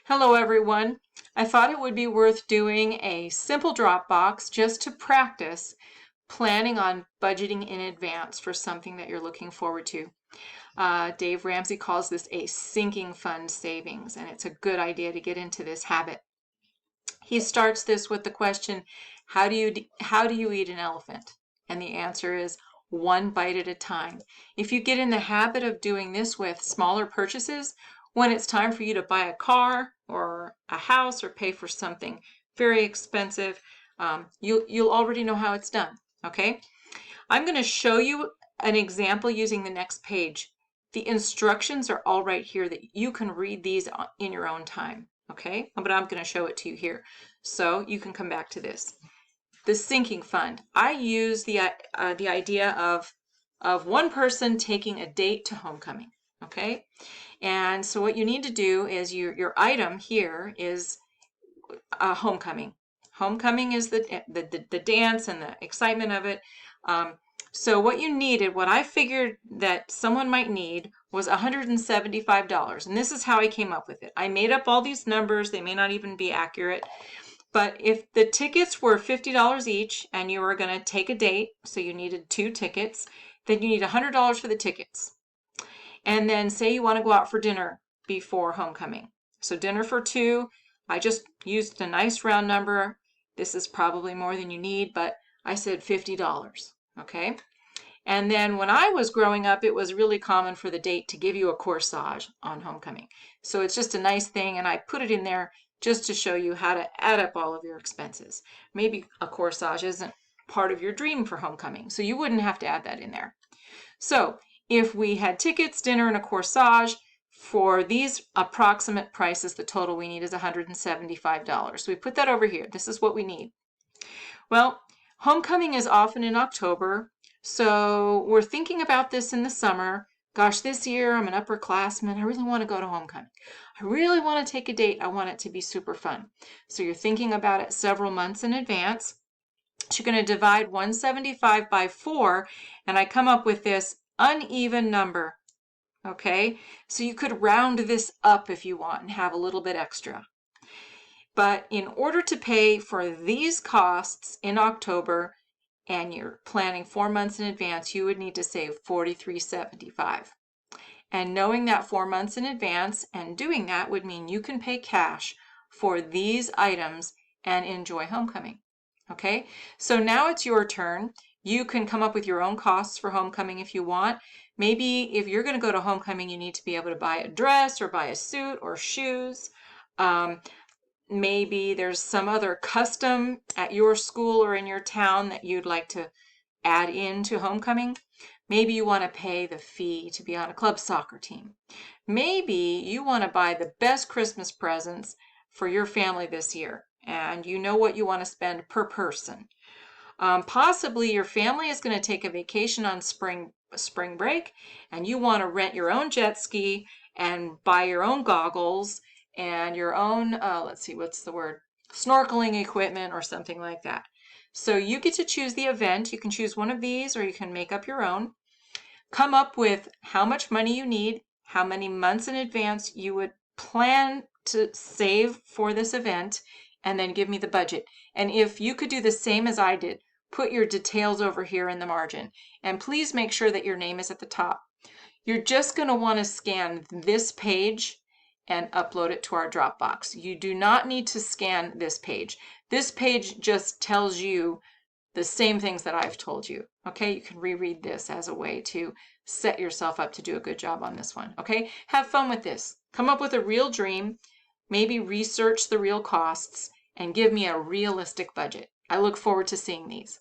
Hello everyone. I thought it would be worth doing a simple Dropbox just to practice planning on budgeting in advance for something that you're looking forward to. Dave Ramsey calls this a sinking fund savings, and it's a good idea to get into this habit. He starts this with the question, how do you eat an elephant? And the answer is one bite at a time. If you get in the habit of doing this with smaller purchases, when it's time for you to buy a car or a house or pay for something very expensive, you'll already know how it's done. Okay, I'm going to show you an example using the next page. The instructions are all right here that you can read these in your own time. Okay, but I'm going to show it to you here so you can come back to this. The sinking fund. I use the idea of one person taking a date to homecoming. Okay, and so what you need to do is your item here is homecoming. Homecoming is the dance and the excitement of it. So what you needed, what I figured that someone might need was $175. And this is how I came up with it. I made up all these numbers. They may not even be accurate. But if the tickets were $50 each and you were going to take a date, so you needed 2 tickets, then you need $100 for the tickets. And then say you want to go out for dinner before homecoming. So dinner for 2, I just used a nice round number. This is probably more than you need, but I said $50. Okay. And then when I was growing up, it was really common for the date to give you a corsage on homecoming. So it's just a nice thing, and I put it in there just to show you how to add up all of your expenses. Maybe a corsage isn't part of your dream for homecoming, so you wouldn't have to add that in there. So if we had tickets, dinner, and a corsage, for these approximate prices, the total we need is $175. So we put that over here. This is what we need. Well, homecoming is often in October, so we're thinking about this in the summer. Gosh, this year I'm an upperclassman. I really want to go to homecoming. I really want to take a date. I want it to be super fun. So you're thinking about it several months in advance. So you're going to divide 175 by 4, and I come up with this uneven number. Okay, so you could round this up if you want and have a little bit extra. But in order to pay for these costs in October, and you're planning 4 months in advance, you would need to save $43.75. And knowing that 4 months in advance and doing that would mean you can pay cash for these items and enjoy homecoming. Okay, so now it's your turn. You can come up with your own costs for homecoming if you want. Maybe if you're going to go to homecoming, you need to be able to buy a dress or buy a suit or shoes. Maybe there's some other custom at your school or in your town that you'd like to add into homecoming. Maybe you want to pay the fee to be on a club soccer team. Maybe you want to buy the best Christmas presents for your family this year, and you know what you want to spend per person. Possibly your family is going to take a vacation on spring break, and you want to rent your own jet ski and buy your own goggles and your own, let's see, what's the word? Snorkeling equipment or something like that. So you get to choose the event. You can choose one of these or you can make up your own. Come up with how much money you need, how many months in advance you would plan to save for this event, and then give me the budget. And if you could do the same as I did, put your details over here in the margin. And please make sure that your name is at the top. You're just going to want to scan this page and upload it to our Dropbox. You do not need to scan this page. This page just tells you the same things that I've told you. Okay, you can reread this as a way to set yourself up to do a good job on this one. Okay, have fun with this. Come up with a real dream, maybe research the real costs, and give me a realistic budget. I look forward to seeing these.